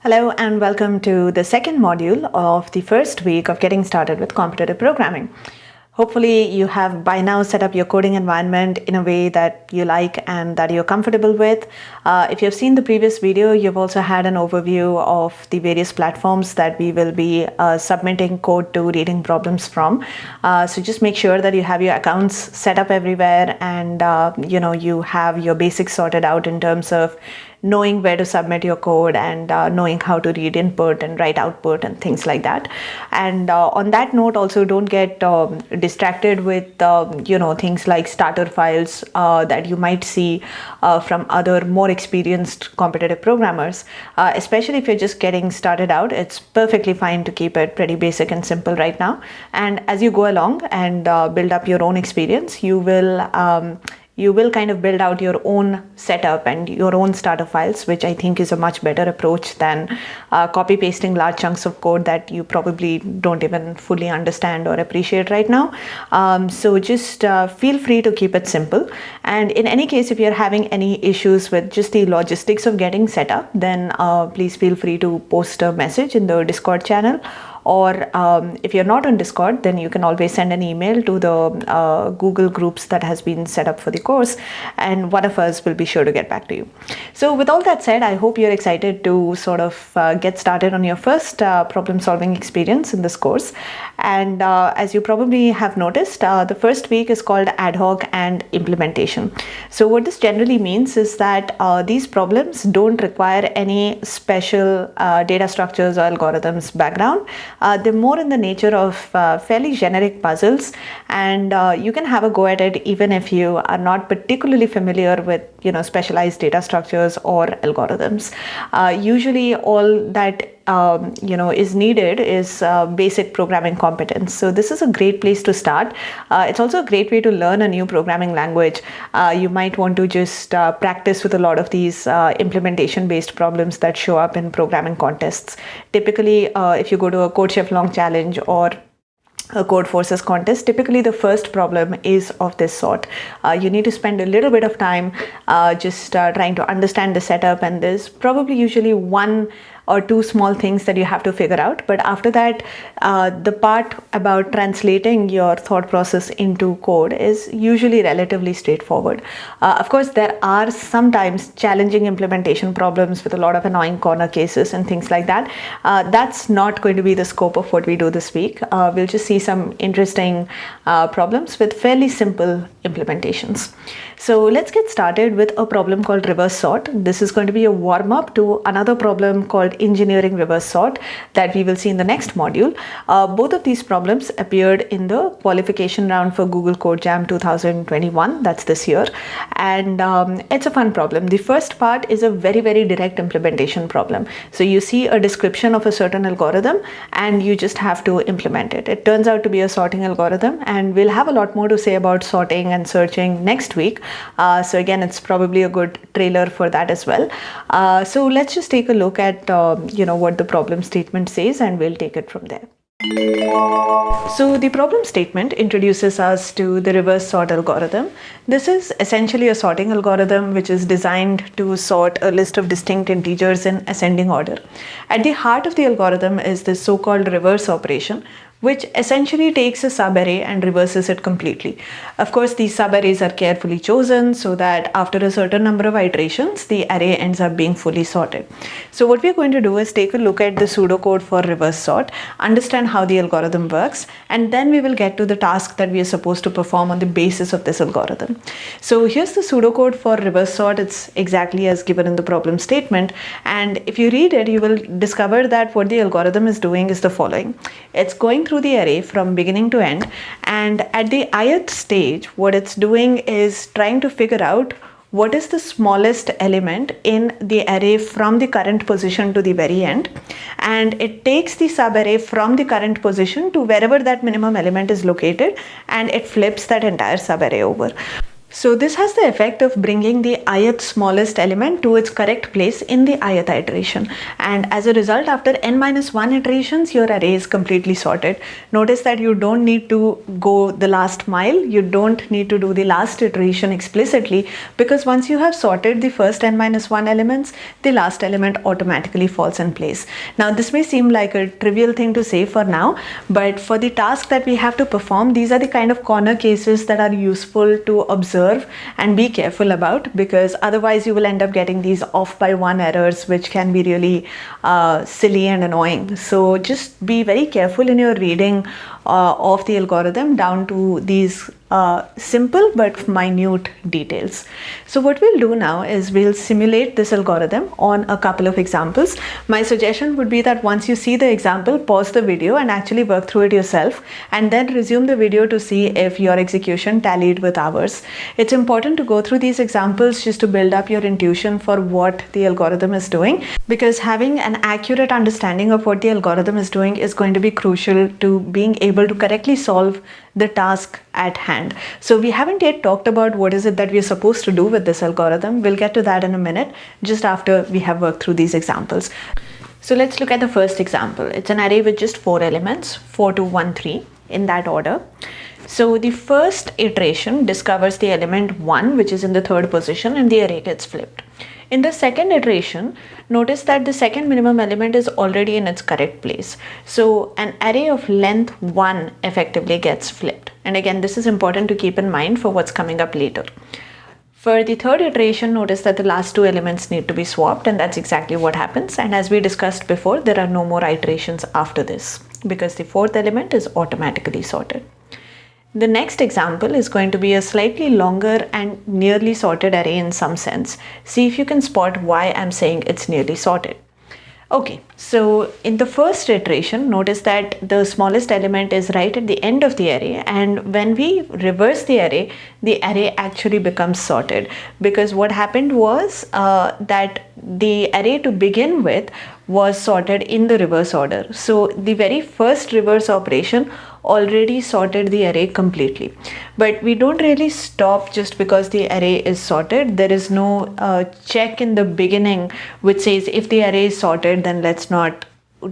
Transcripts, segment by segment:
Hello and welcome to the second module of the first week of getting started with competitive programming. Hopefully you have by now set up your coding environment in a way that you like and that you're comfortable with. If you've seen the previous video, you've also had an overview of the various platforms that we will be submitting code to reading problems from. So just make sure that you have your accounts set up everywhere and you have your basics sorted out in terms of knowing where to submit your code and knowing how to read input and write output and things like that. And on that note, also don't get distracted with things like starter files that you might see from other more experienced competitive programmers. Especially if you're just getting started out, it's perfectly fine to keep it pretty basic and simple right now. And as you go along and build up your own experience, you will kind of build out your own setup and your own starter files, which I think is a much better approach than copy pasting large chunks of code that you probably don't even fully understand or appreciate right now. So just feel free to keep it simple. And in any case, if you're having any issues with just the logistics of getting set up, then please feel free to post a message in the Discord channel. Or if you're not on Discord, then you can always send an email to the Google groups that has been set up for the course, and one of us will be sure to get back to you. So with all that said, I hope you're excited to sort of get started on your first problem solving experience in this course. And as you probably have noticed, the first week is called ad hoc and implementation. So what this generally means is that these problems don't require any special data structures or algorithms background. They're more in the nature of fairly generic puzzles, and you can have a go at it even if you are not particularly familiar with specialized data structures or algorithms. Usually all that is needed is basic programming competence. So this is a great place to start. It's also a great way to learn a new programming language. You might want to just practice with a lot of these implementation based problems that show up in programming contests. Typically, if you go to a CodeChef Long Challenge or a Code Forces contest, typically the first problem is of this sort. You need to spend a little bit of time just trying to understand the setup, and there's probably usually one or two small things that you have to figure out. But after that, the part about translating your thought process into code is usually relatively straightforward. Of course, there are sometimes challenging implementation problems with a lot of annoying corner cases and things like that. That's not going to be the scope of what we do this week. We'll just see some interesting problems with fairly simple implementations. So let's get started with a problem called reversort. This is going to be a warm-up to another problem called engineering reversort that we will see in the next module. Both of these problems appeared in the qualification round for Google Code Jam 2021, that's this year, and it's a fun problem. The first part is a very, very direct implementation problem. So you see a description of a certain algorithm and you just have to implement it. It turns out to be a sorting algorithm, and we'll have a lot more to say about sorting and searching next week. So again, it's probably a good trailer for that as well. So let's just take a look at what the problem statement says, and we'll take it from there. So the problem statement introduces us to the reverse sort algorithm. This is essentially a sorting algorithm which is designed to sort a list of distinct integers in ascending order. At the heart of the algorithm is this so-called reverse operation, which essentially takes a subarray and reverses it completely. Of course, these subarrays are carefully chosen so that after a certain number of iterations, the array ends up being fully sorted. So what we're going to do is take a look at the pseudocode for reverse sort, understand how the algorithm works, and then we will get to the task that we are supposed to perform on the basis of this algorithm. So here's the pseudocode for reverse sort. It's exactly as given in the problem statement. And if you read it, you will discover that what the algorithm is doing is the following. It's going through the array from beginning to end, and at the ith stage, what it's doing is trying to figure out what is the smallest element in the array from the current position to the very end, and it takes the subarray from the current position to wherever that minimum element is located, and it flips that entire subarray over. So this has the effect of bringing the ith smallest element to its correct place in the ith iteration. And as a result, after n-1 iterations, your array is completely sorted. Notice that you don't need to go the last mile. You don't need to do the last iteration explicitly, because once you have sorted the first n-1 elements, the last element automatically falls in place. Now, this may seem like a trivial thing to say for now, but for the task that we have to perform, these are the kind of corner cases that are useful to observe and be careful about, because otherwise you will end up getting these off by one errors, which can be really silly and annoying. So just be very careful in your reading of the algorithm down to these simple but minute details. So what we'll do now is we'll simulate this algorithm on a couple of examples. My suggestion would be that once you see the example, pause the video and actually work through it yourself, and then resume the video to see if your execution tallied with ours. It's important to go through these examples just to build up your intuition for what the algorithm is doing, because having an accurate understanding of what the algorithm is doing is going to be crucial to being able to correctly solve the task at hand. So we haven't yet talked about what is it that we're supposed to do with this algorithm. We'll get to that in a minute, just after we have worked through these examples. So let's look at the first example. It's an array with just 4 elements, 4, 2, 1, 3, in that order. So the first iteration discovers the element 1, which is in the third position, and the array gets flipped. In the second iteration, notice that the second minimum element is already in its correct place. So an array of length 1 effectively gets flipped. And again, this is important to keep in mind for what's coming up later. For the third iteration, notice that the last 2 elements need to be swapped, and that's exactly what happens. And as we discussed before, there are no more iterations after this, because the fourth element is automatically sorted. The next example is going to be a slightly longer and nearly sorted array in some sense. See if you can spot why I'm saying it's nearly sorted. Okay, so in the first iteration, notice that the smallest element is right at the end of the array, and when we reverse the array actually becomes sorted, because what happened was that the array to begin with was sorted in the reverse order. So the very first reverse operation already sorted the array completely. But we don't really stop just because the array is sorted. There is no check in the beginning which says if the array is sorted, then let's not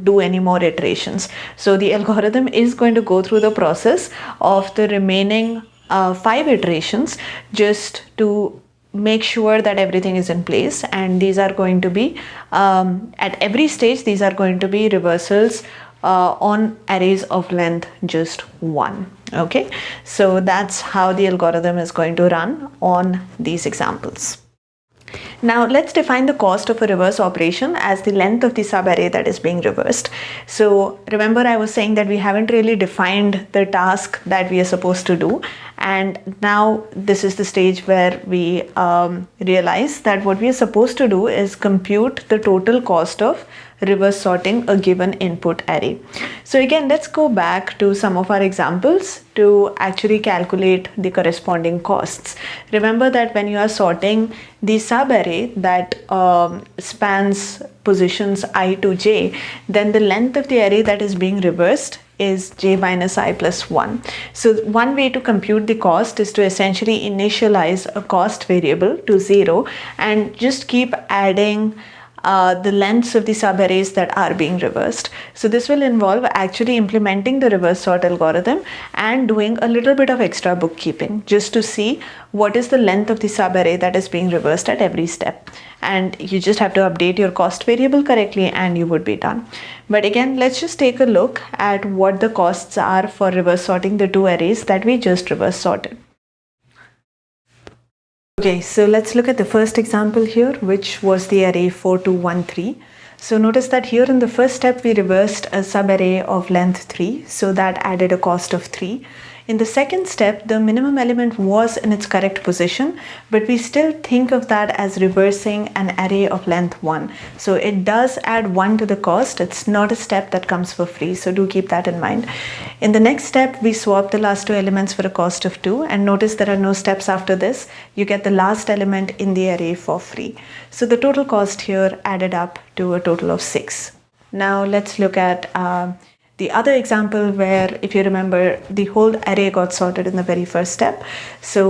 do any more iterations. So the algorithm is going to go through the process of the remaining 5 iterations just to make sure that everything is in place, and these are going to be at every stage, these are going to be reversals on arrays of length just 1. Okay, so that's how the algorithm is going to run on these examples. Now let's define the cost of a reverse operation as the length of the subarray that is being reversed. So remember, I was saying that we haven't really defined the task that we are supposed to do, and now this is the stage where we realize that what we are supposed to do is compute the total cost of reverse sorting a given input array. So again, let's go back to some of our examples to actually calculate the corresponding costs. Remember that when you are sorting the subarray that spans positions I to j, then the length of the array that is being reversed is j minus I plus 1. So one way to compute the cost is to essentially initialize a cost variable to 0 and just keep adding the lengths of the subarrays that are being reversed. So this will involve actually implementing the reverse sort algorithm and doing a little bit of extra bookkeeping just to see what is the length of the subarray that is being reversed at every step. And you just have to update your cost variable correctly and you would be done. But again, let's just take a look at what the costs are for reverse sorting the 2 arrays that we just reverse sorted. Okay, so let's look at the first example here, which was the array 4, 2, 1, 3. So notice that here in the first step, we reversed a subarray of length 3. So that added a cost of 3. In the second step, the minimum element was in its correct position, but we still think of that as reversing an array of length 1. So it does add 1 to the cost. It's not a step that comes for free, so do keep that in mind. In the next step, we swap the last 2 elements for a cost of 2, and notice there are no steps after this. You get the last element in the array for free. So the total cost here added up to a total of 6. Now let's look at the other example where, if you remember, the whole array got sorted in the very first step. So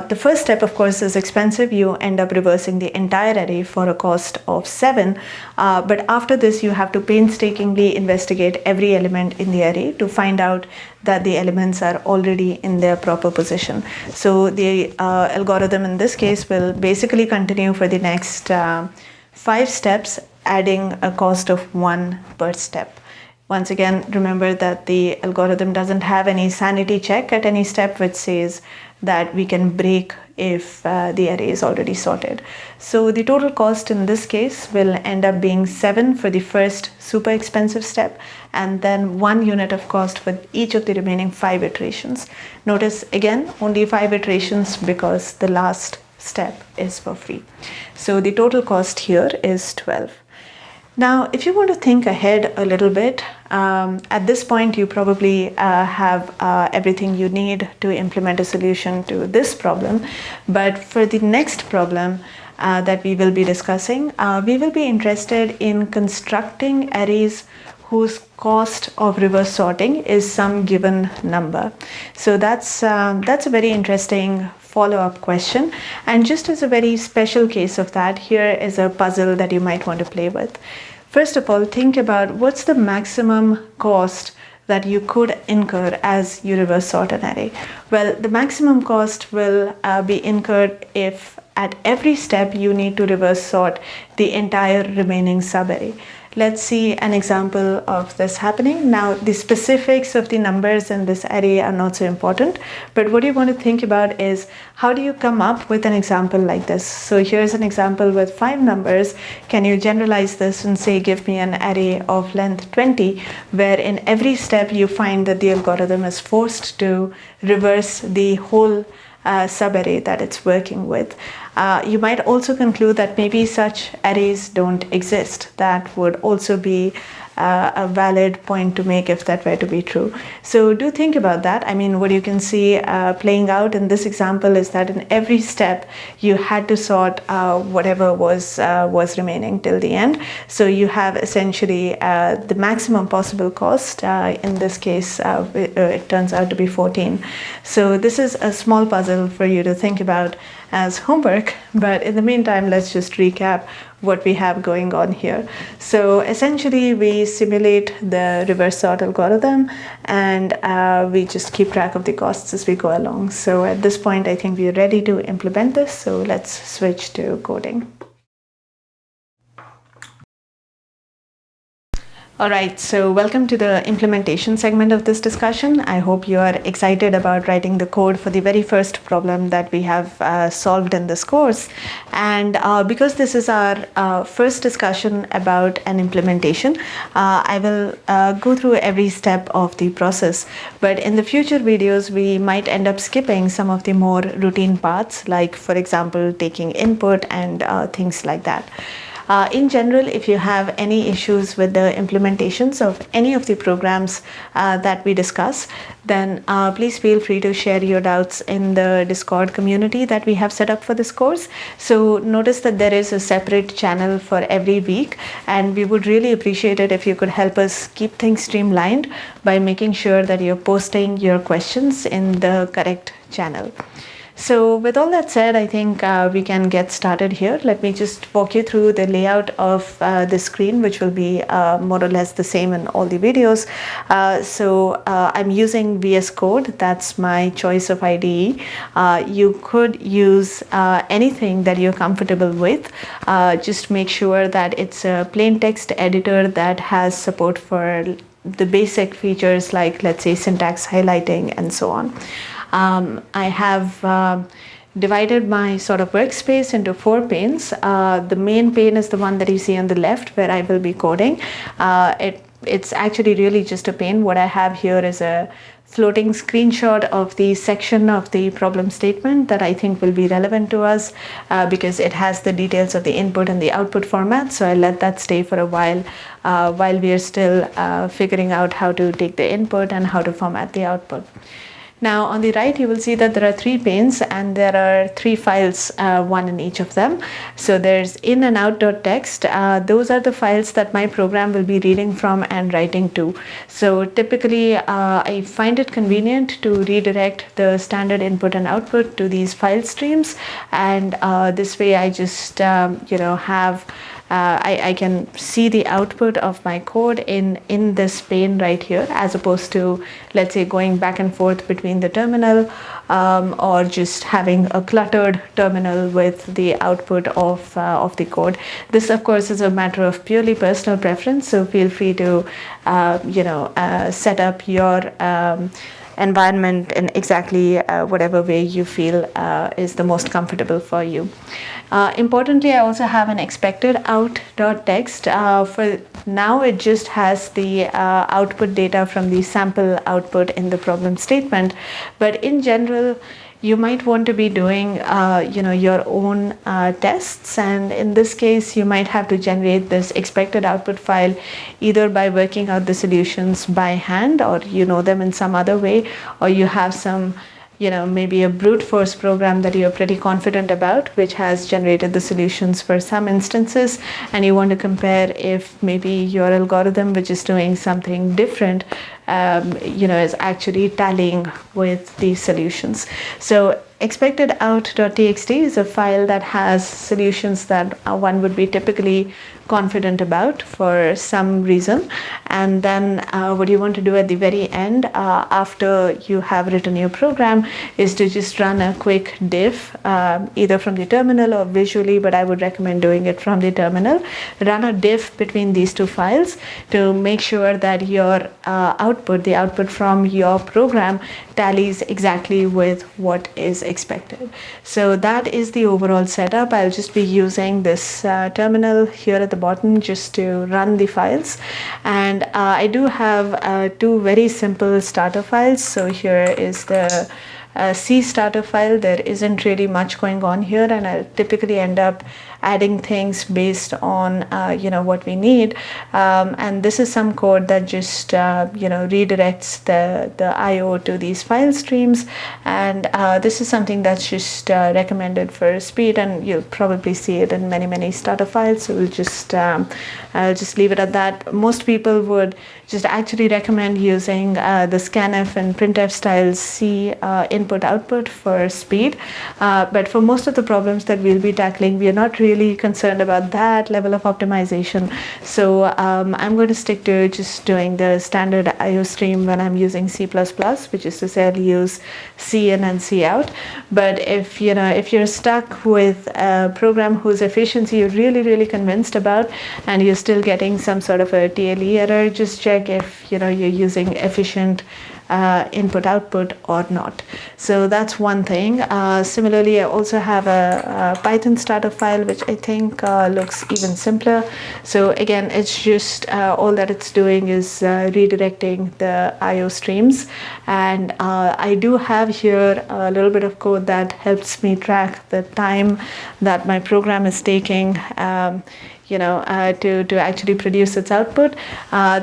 the first step, of course, is expensive. You end up reversing the entire array for a cost of 7. But after this, you have to painstakingly investigate every element in the array to find out that the elements are already in their proper position. So the algorithm in this case will basically continue for the next 5 steps, adding a cost of 1 per step. Once again, remember that the algorithm doesn't have any sanity check at any step which says that we can break if the array is already sorted. So the total cost in this case will end up being 7 for the first super expensive step, and then 1 unit of cost for each of the remaining 5 iterations. Notice again, only 5 iterations because the last step is for free. So the total cost here is 12. Now, if you want to think ahead a little bit, at this point you probably have everything you need to implement a solution to this problem. But for the next problem that we will be discussing, we will be interested in constructing arrays whose cost of reverse sorting is some given number. So that's a very interesting follow-up question, and just as a very special case of that, here is a puzzle that you might want to play with. First of all, think about what's the maximum cost that you could incur as you reverse sort an array. Well, the maximum cost will be incurred if at every step you need to reverse sort the entire remaining subarray. Let's see an example of this happening. Now, the specifics of the numbers in this array are not so important, but what you want to think about is how do you come up with an example like this? So here's an example with 5 numbers. Can you generalize this and say, give me an array of length 20, where in every step you find that the algorithm is forced to reverse the whole subarray that it's working with. You might also conclude that maybe such arrays don't exist. That would also be a valid point to make if that were to be true. So do think about that. I mean, what you can see playing out in this example is that in every step you had to sort whatever was remaining till the end. So you have essentially the maximum possible cost. In this case, it turns out to be 14. So this is a small puzzle for you to think about as homework, but in the meantime, let's just recap what we have going on here. So essentially, we simulate the reverse sort algorithm, and we just keep track of the costs as we go along. So at this point, I think we're ready to implement this. So let's switch to coding. All right, so welcome to the implementation segment of this discussion. I hope you are excited about writing the code for the very first problem that we have solved in this course. And because this is our first discussion about an implementation, I will go through every step of the process. But in the future videos, we might end up skipping some of the more routine parts, like, for example, taking input and things like that. In general, if you have any issues with the implementations of any of the programs that we discuss, then please feel free to share your doubts in the Discord community that we have set up for this course. So notice that there is a separate channel for every week, and we would really appreciate it if you could help us keep things streamlined by making sure that you're posting your questions in the correct channel. So with all that said, I think we can get started here. Let me just walk you through the layout of the screen, which will be more or less the same in all the videos. So I'm using VS Code. That's my choice of IDE. You could use anything that you're comfortable with. Just make sure that it's a plain text editor that has support for the basic features like, let's say, syntax highlighting and so on. I have divided my sort of workspace into 4 panes. The main pane is the one that you see on the left, where I will be coding. It's actually really just a pane. What I have here is a floating screenshot of the section of the problem statement that I think will be relevant to us because it has the details of the input and the output format. So I'll let that stay for a while we are still figuring out how to take the input and how to format the output. Now on the right, you will see that there are 3 panes and there are 3 files, one in each of them. So there's in and out.txt. Those are the files that my program will be reading from and writing to. So typically, I find it convenient to redirect the standard input and output to these file streams, and this way I just have I can see the output of my code in this pane right here, as opposed to, let's say, going back and forth between the terminal or just having a cluttered terminal with the output of the code. This, of course, is a matter of purely personal preference, so feel free to set up your environment in exactly whatever way you feel is the most comfortable for you. Importantly, I also have an expected out.txt. For now, it just has the output data from the sample output in the problem statement. But in general, you might want to be doing your own tests, and in this case you might have to generate this expected output file either by working out the solutions by hand, or you know them in some other way, or you have some maybe a brute force program that you're pretty confident about, which has generated the solutions for some instances, and you want to compare if maybe your algorithm, which is doing something different, is actually tallying with these solutions. So expected out.txt is a file that has solutions that one would be typically confident about for some reason, and then what you want to do at the very end after you have written your program is to just run a quick diff either from the terminal or visually, but I would recommend doing it from the terminal. Run a diff between these two files to make sure that your the output from your program tallies exactly with what is expected. So that is the overall setup. I'll just be using this terminal here at the bottom just to run the files, and I do have 2 very simple starter files. So here is the C starter file. There isn't really much going on here, and I'll typically end up adding things based on what we need, and this is some code that just redirects the IO to these file streams, and this is something that's just recommended for speed, and you'll probably see it in many starter files, so I'll just leave it at that. Most people would just actually recommend using the scanf and printf style C input output for speed, but for most of the problems that we'll be tackling, we are not really concerned about that level of optimization. So I'm going to stick to just doing the standard IO stream when I'm using C++, which is to say I'll use C in and C out. But if you're stuck with a program whose efficiency you're really convinced about, and you're still getting some sort of a TLE error, just check if you're using efficient input output or not. So that's one thing. Similarly, I also have a Python starter file, which I think looks even simpler. So again, it's just all that it's doing is redirecting the IO streams, and I do have here a little bit of code that helps me track the time that my program is taking to actually produce its output.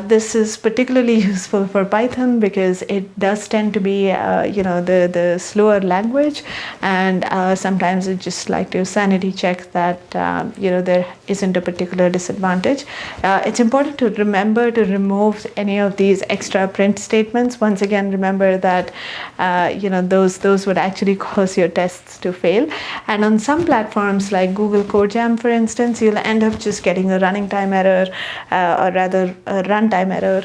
This is particularly useful for Python because it does tend to be the slower language, and sometimes it just like to sanity check that there isn't a particular disadvantage. It's important to remember to remove any of these extra print statements. Once again, remember that those would actually cause your tests to fail, and on some platforms like Google Code Jam, for instance, you'll end up just getting a running time error, or rather a runtime error,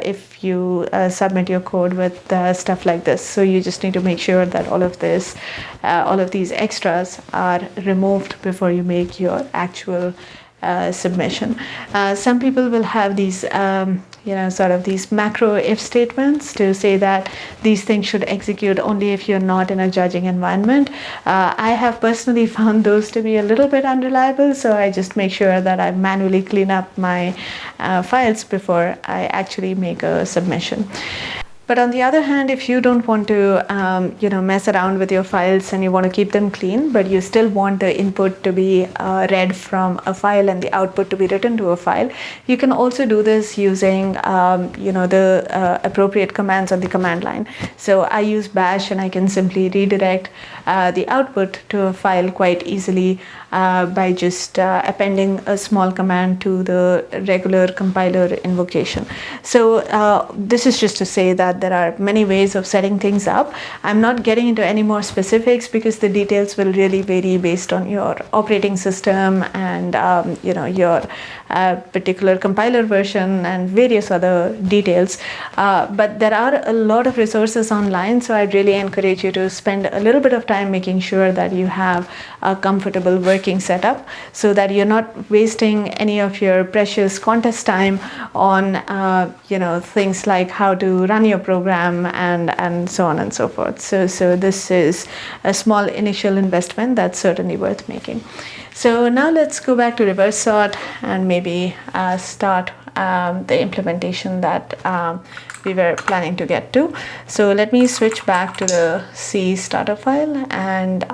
if you submit your code with stuff like this. So you just need to make sure that all of these extras are removed before you make your actual submission. Some people will have these sort of these macro if statements to say that these things should execute only if you're not in a judging environment. I have personally found those to be a little bit unreliable, so I just make sure that I manually clean up my files before I actually make a submission. But on the other hand, if you don't want to, mess around with your files and you want to keep them clean, but you still want the input to be read from a file and the output to be written to a file, you can also do this using, the appropriate commands on the command line. So I use bash, and I can simply redirect the output to a file quite easily by just appending a small command to the regular compiler invocation. So this is just to say that there are many ways of setting things up. I'm not getting into any more specifics because the details will really vary based on your operating system and your particular compiler version and various other details. But there are a lot of resources online, so I'd really encourage you to spend a little bit of time making sure that you have a comfortable working setup, so that you're not wasting any of your precious contest time on things like how to run your program and so on and so forth. So this is a small initial investment that's certainly worth making. So now let's go back to reversort and maybe start the implementation that we were planning to get to. So let me switch back to the C starter file, and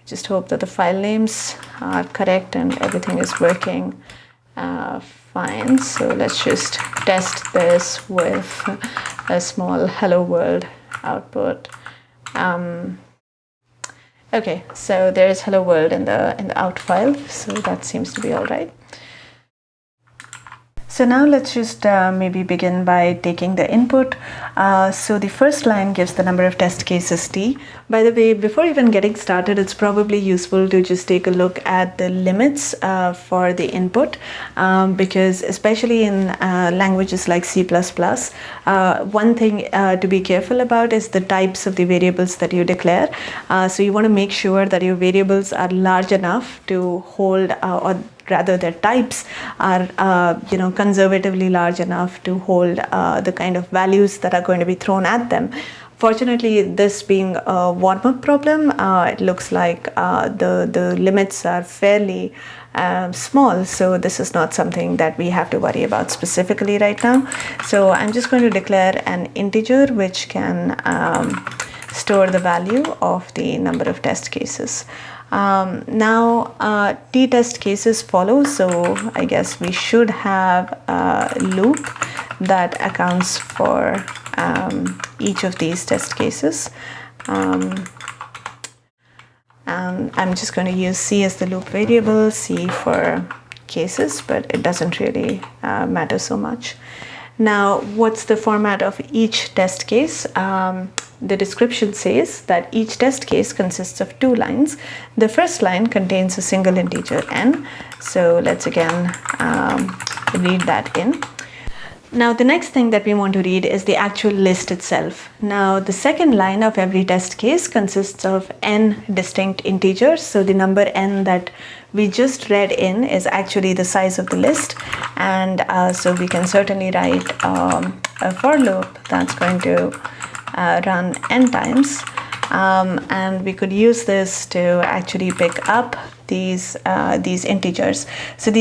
just hope that the file names are correct and everything is working fine. So let's just test this with a small hello world output. Okay, so there's hello world in the out file, so that seems to be all right. So now let's just maybe begin by taking the input. So the first line gives the number of test cases t. By the way, before even getting started, it's probably useful to just take a look at the limits for the input, because especially in languages like C++, one thing to be careful about is the types of the variables that you declare. So you want to make sure that your variables are large enough to hold, or rather their types are conservatively large enough to hold the kind of values that are going to be thrown at them. Fortunately, this being a warm-up problem, it looks like the limits are fairly small, so this is not something that we have to worry about specifically right now. So I'm just going to declare an integer which can store the value of the number of test cases. Now t-test cases follow, so I guess we should have a loop that accounts for each of these test cases. And I'm just going to use C as the loop variable, C for cases, but it doesn't really matter so much. Now, what's the format of each test case? The description says that each test case consists of 2 lines. The first line contains a single integer n. So let's again read that in. Now the next thing that we want to read is the actual list itself. Now the second line of every test case consists of n distinct integers. So the number n that we just read in is actually the size of the list, and so we can certainly write a for loop that's going to run n times, and we could use this to actually pick up these integers. So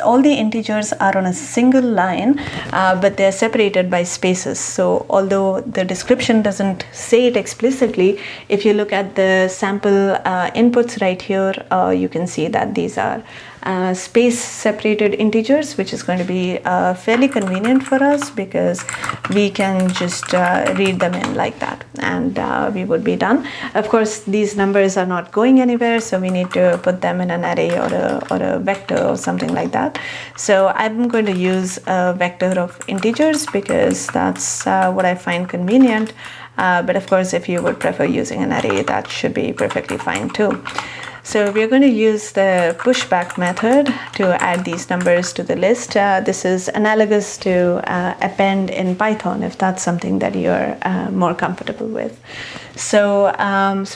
all the integers are on a single line, but they're separated by spaces. So although the description doesn't say it explicitly, if you look at the sample inputs right here, you can see that these are space separated integers, which is going to be fairly convenient for us because we can just read them in like that, and we would be done. Of course, these numbers are not going anywhere, so we need to put them in an array or a vector or something like that. So I'm going to use a vector of integers because that's what I find convenient, but of course if you would prefer using an array, that should be perfectly fine too. So we're going to use the pushback method to add these numbers to the list. This is analogous to append in Python, if that's something that you're more comfortable with. So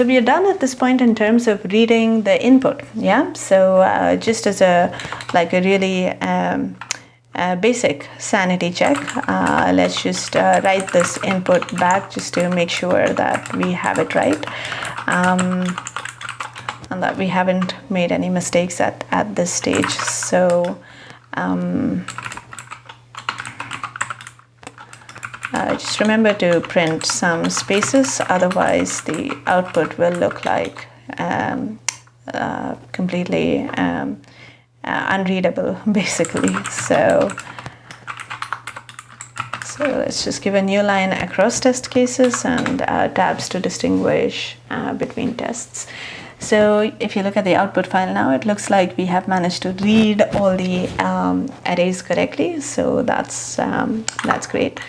we are done at this point in terms of reading the input. Yeah. So just as a really basic sanity check, let's just write this input back just to make sure that we have it right. And that we haven't made any mistakes at this stage. So just remember to print some spaces, otherwise the output will look like completely unreadable, basically. So let's just give a new line across test cases and tabs to distinguish between tests. So if you look at the output file now, it looks like we have managed to read all the arrays correctly. So that's great.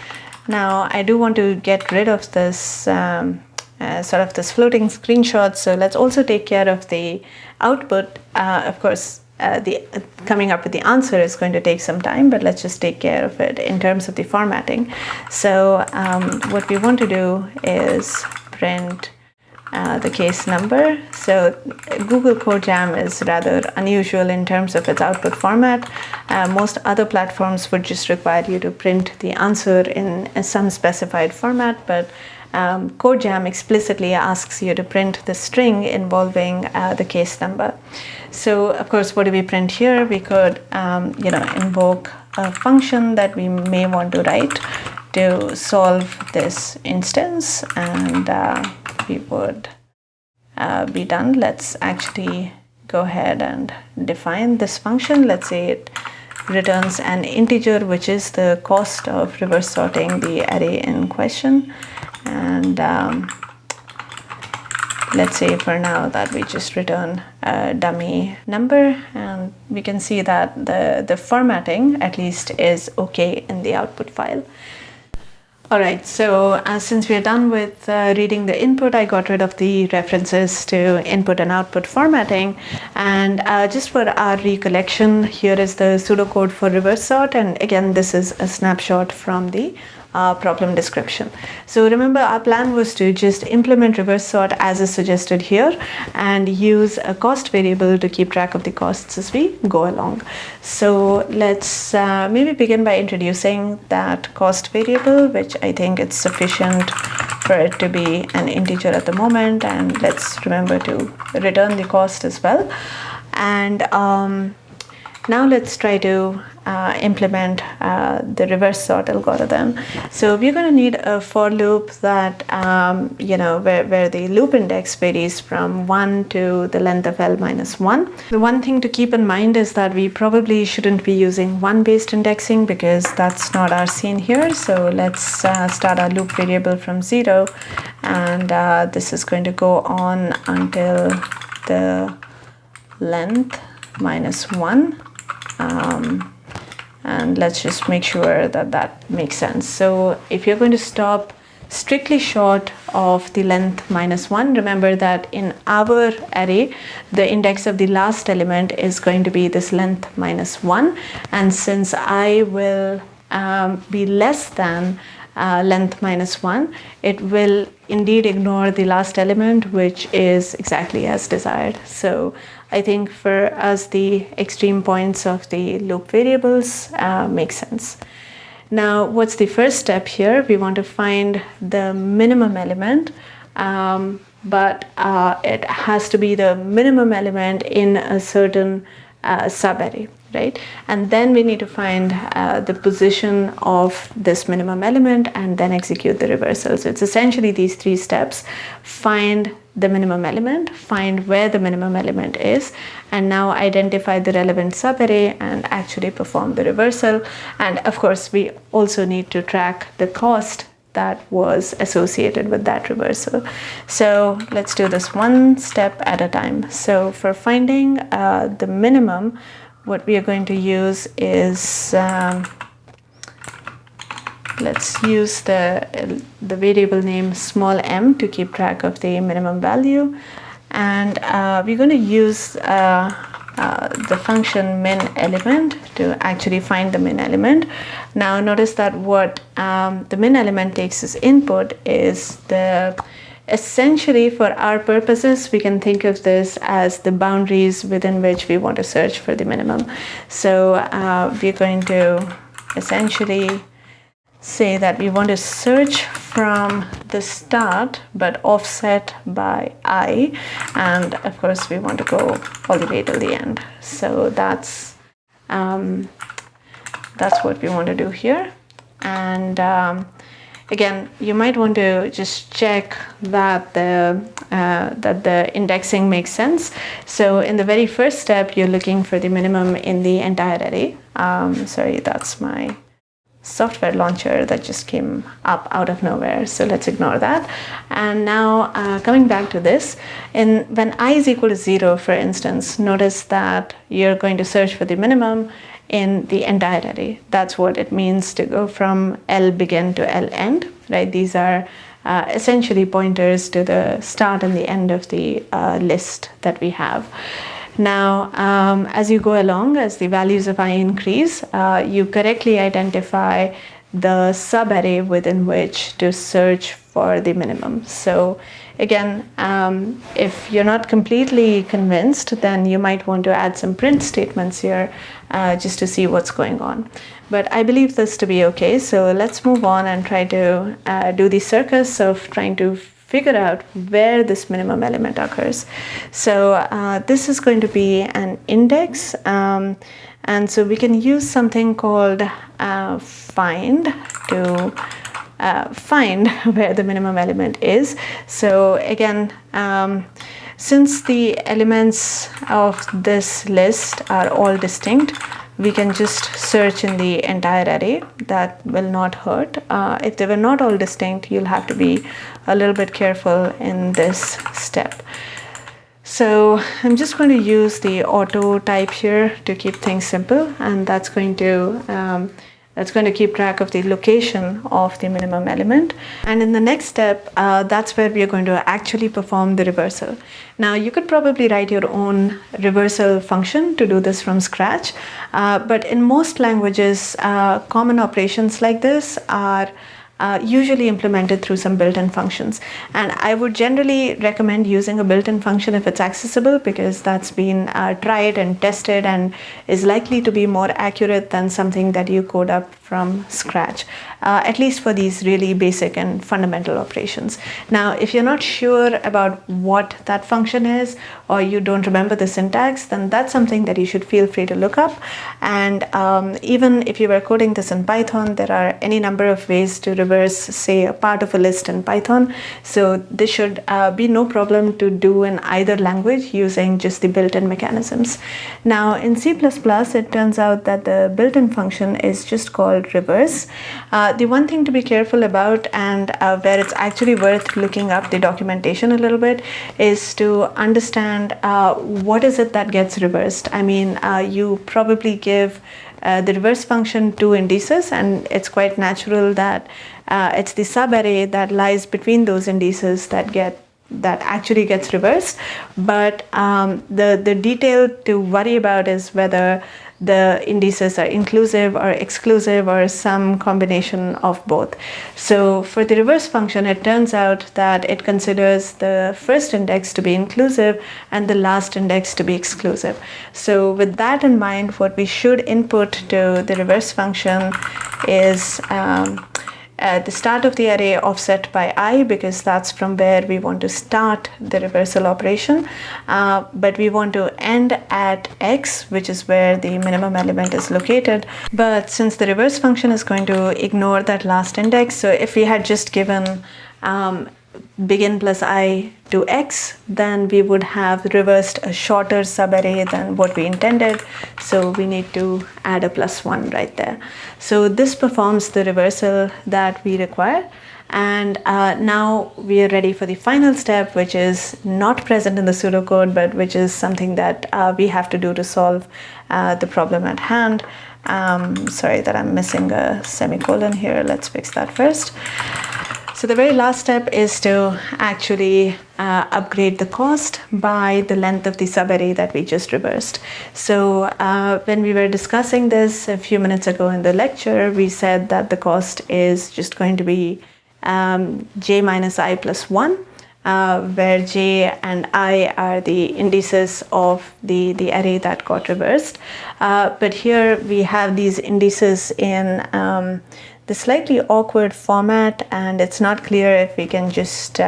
Now I do want to get rid of this sort of this floating screenshot. So let's also take care of the output. Of course, the coming up with the answer is going to take some time, but let's just take care of it in terms of the formatting. So what we want to do is print the case number. So Google Code Jam is rather unusual in terms of its output format. Most other platforms would just require you to print the answer in some specified format, but Code Jam explicitly asks you to print the string involving the case number. So of course, what do we print here? We could invoke a function that we may want to write to solve this instance, and we would be done. Let's actually go ahead and define this function. Let's say it returns an integer, which is the cost of reverse sorting the array in question. And let's say for now that we just return a dummy number, and we can see that the formatting at least is okay in the output file. All right, so since we're done with reading the input, I got rid of the references to input and output formatting. And just for our recollection, here is the pseudocode for reversort. And again, this is a snapshot from the problem description. So remember, our plan was to just implement reversort as is suggested here and use a cost variable to keep track of the costs as we go along. So let's maybe begin by introducing that cost variable, which I think it's sufficient for it to be an integer at the moment. And let's remember to return the cost as well. And now let's try to implement the reverse sort algorithm. So we're going to need a for loop that, where the loop index varies from 1 to the length of L minus 1. The one thing to keep in mind is that we probably shouldn't be using 1-based indexing because that's not our scene here. So let's start our loop variable from 0. And this is going to go on until the length minus 1. And let's just make sure that that makes sense. So if you're going to stop strictly short of the length minus 1, remember that in our array, the index of the last element is going to be this length minus 1. And since I will be less than length minus 1, it will indeed ignore the last element, which is exactly as desired. So I think for us, the extreme points of the loop variables make sense. Now, what's the first step here? We want to find the minimum element, but it has to be the minimum element in a certain subarray, right? And then we need to find the position of this minimum element and then execute the reversal. So it's essentially these 3 steps: find the minimum element, find where the minimum element is, and now identify the relevant subarray and actually perform the reversal. And of course, we also need to track the cost that was associated with that reversal. So let's do this one step at a time. So for finding the minimum, what we are going to use is let's use the variable name small m to keep track of the minimum value, and we're going to use the function min element to actually find the min element. Now notice that what the min element takes as input is essentially for our purposes, we can think of this as the boundaries within which we want to search for the minimum. So we're going to essentially say that we want to search from the start but offset by I, and of course we want to go all the way till the end. So that's what we want to do here. And Again, you might want to just check that the indexing makes sense. So in the very first step, you're looking for the minimum in the entire array. Sorry, that's my software launcher that just came up out of nowhere, so let's ignore that. And now coming back to this, when I is equal to 0, for instance, notice that you're going to search for the minimum in the entire array. That's what it means to go from L begin to L end, right? These are essentially pointers to the start and the end of the list that we have. Now, as you go along, as the values of I increase, you correctly identify the subarray within which to search for the minimum. So again, if you're not completely convinced, then you might want to add some print statements here just to see what's going on. But I believe this to be okay, so let's move on and try to do the circus of trying to figure out where this minimum element occurs. So this is going to be an index, and so we can use something called find to find where the minimum element is. So again, since the elements of this list are all distinct, we can just search in the entire array. That will not hurt. If they were not all distinct, you'll have to be a little bit careful in this step. So I'm just going to use the auto type here to keep things simple, and that's going to keep track of the location of the minimum element. And in the next step, that's where we are going to actually perform the reversal. Now, you could probably write your own reversal function to do this from scratch, but in most languages, common operations like this are usually implemented through some built-in functions. And I would generally recommend using a built-in function if it's accessible, because that's been tried and tested and is likely to be more accurate than something that you code up from scratch, at least for these really basic and fundamental operations. Now, if you're not sure about what that function is, or you don't remember the syntax, then that's something that you should feel free to look up. And even if you were coding this in Python, there are any number of ways to reverse, say, a part of a list in Python. So this should be no problem to do in either language using just the built-in mechanisms. Now, in C++, it turns out that the built-in function is just called reverse. The one thing to be careful about, and where it's actually worth looking up the documentation a little bit, is to understand what is it that gets reversed. I mean, you probably give the reverse function 2 indices, and it's quite natural that it's the subarray that lies between those indices that actually gets reversed. But the detail to worry about is whether the indices are inclusive or exclusive or some combination of both. So for the reverse function, it turns out that it considers the first index to be inclusive and the last index to be exclusive. So with that in mind, what we should input to the reverse function is the start of the array offset by I, because that's from where we want to start the reversal operation, but we want to end at X, which is where the minimum element is located. But since the reverse function is going to ignore that last index, so if we had just given begin plus I to X, then we would have reversed a shorter subarray than what we intended. So we need to add a +1 right there. So this performs the reversal that we require. And now we are ready for the final step, which is not present in the pseudocode, but which is something that we have to do to solve the problem at hand. Sorry that I'm missing a semicolon here. Let's fix that first. So the very last step is to actually upgrade the cost by the length of the subarray that we just reversed. So when we were discussing this a few minutes ago in the lecture, we said that the cost is just going to be j minus I plus 1, where j and I are the indices of the array that got reversed. But here we have these indices in the slightly awkward format, and it's not clear if we can just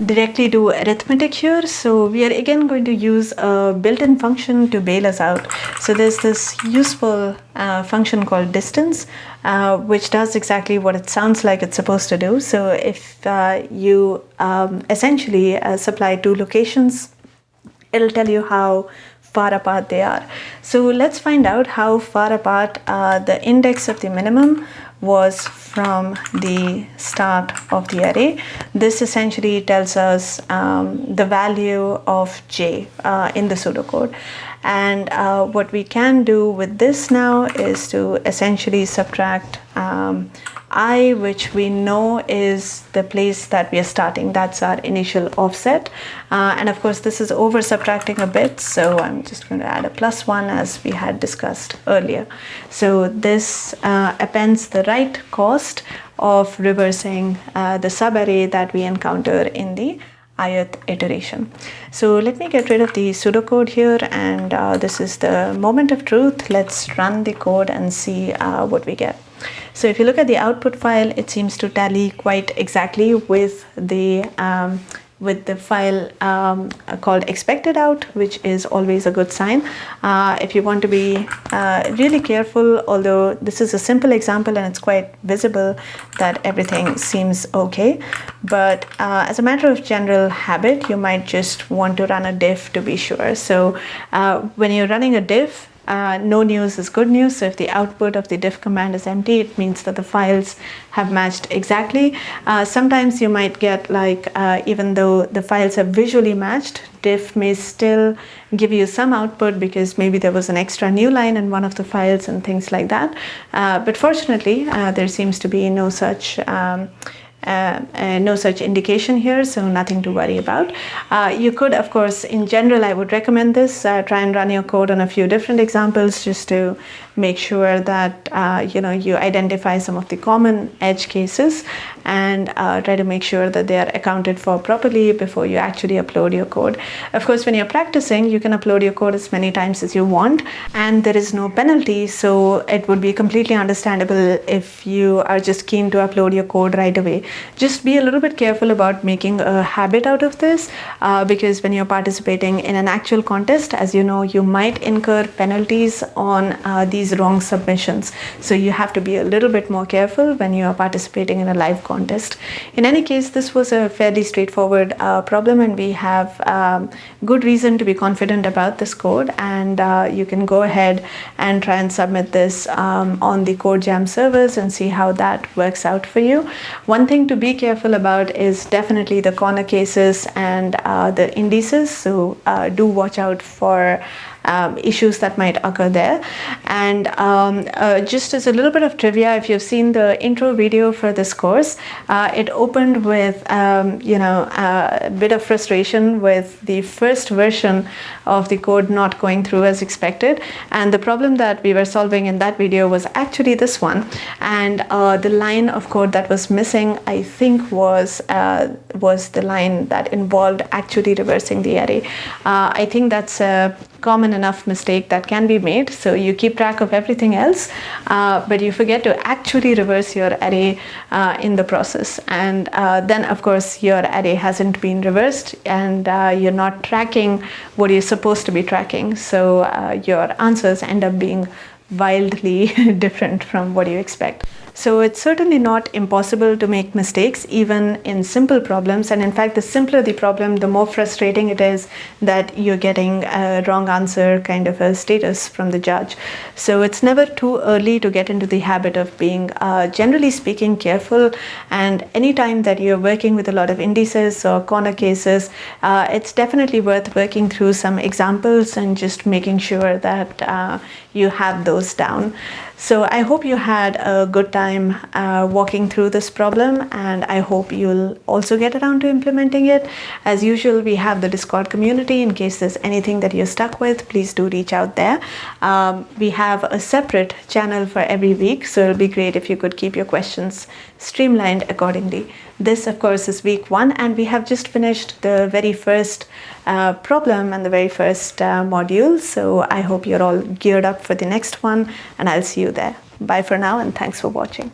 directly do arithmetic here. So we are again going to use a built-in function to bail us out. So there's this useful function called distance, which does exactly what it sounds like it's supposed to do. So if you essentially supply two locations, it'll tell you how far apart they are. So let's find out how far apart the index of the minimum was from the start of the array. This essentially tells us the value of j in the pseudocode. And what we can do with this now is to essentially subtract I, which we know is the place that we are starting. That's our initial offset. And of course, this is over subtracting a bit. So I'm just going to add a +1 as we had discussed earlier. So this appends the right cost of reversing the subarray that we encounter in the ith iteration. So let me get rid of the pseudocode here, and this is the moment of truth. Let's run the code and see what we get. So if you look at the output file, it seems to tally quite exactly with the file called expected out, which is always a good sign. If you want to be really careful, although this is a simple example and it's quite visible that everything seems okay, but as a matter of general habit, you might just want to run a diff to be sure. So when you're running a diff, no news is good news. So if the output of the diff command is empty, it means that the files have matched exactly. Sometimes you might get like, even though the files are visually matched, diff may still give you some output because maybe there was an extra new line in one of the files and things like that. But fortunately, there seems to be no such indication here, so nothing to worry about. You could, of course, in general, I would recommend this. Try and run your code on a few different examples just to make sure that you identify some of the common edge cases and try to make sure that they are accounted for properly before you actually upload your code. Of course, when you're practicing, you can upload your code as many times as you want, and there is no penalty, so it would be completely understandable if you are just keen to upload your code right away. Just be a little bit careful about making a habit out of this, because when you're participating in an actual contest, as you know, you might incur penalties on these wrong submissions. So you have to be a little bit more careful when you are participating in a live contest. In any case, this was a fairly straightforward problem, and we have good reason to be confident about this code, and you can go ahead and try and submit this on the CodeJam servers and see how that works out for you. One thing to be careful about is definitely the corner cases and the indices, so do watch out for issues that might occur there. And just as a little bit of trivia, if you've seen the intro video for this course, it opened with a bit of frustration with the first version of the code not going through as expected, and the problem that we were solving in that video was actually this one, and the line of code that was missing, I think, was the line that involved actually reversing the array. I think that's a common enough mistake that can be made. So you keep track of everything else, but you forget to actually reverse your array in the process. And then, of course, your array hasn't been reversed, and you're not tracking what you're supposed to be tracking. So your answers end up being wildly different from what you expect. So it's certainly not impossible to make mistakes even in simple problems, and in fact the simpler the problem, the more frustrating it is that you're getting a wrong answer kind of a status from the judge. So it's never too early to get into the habit of being generally speaking careful, and anytime that you're working with a lot of indices or corner cases, it's definitely worth working through some examples and just making sure that you have those down. So I hope you had a good time walking through this problem, and I hope you'll also get around to implementing it. As usual, we have the Discord community. In case there's anything that you're stuck with, please do reach out there. We have a separate channel for every week, so it'll be great if you could keep your questions streamlined accordingly. This, of course, is week 1, and we have just finished the very first problem and the very first module. So I hope you're all geared up for the next one, and I'll see you there. Bye for now, and thanks for watching.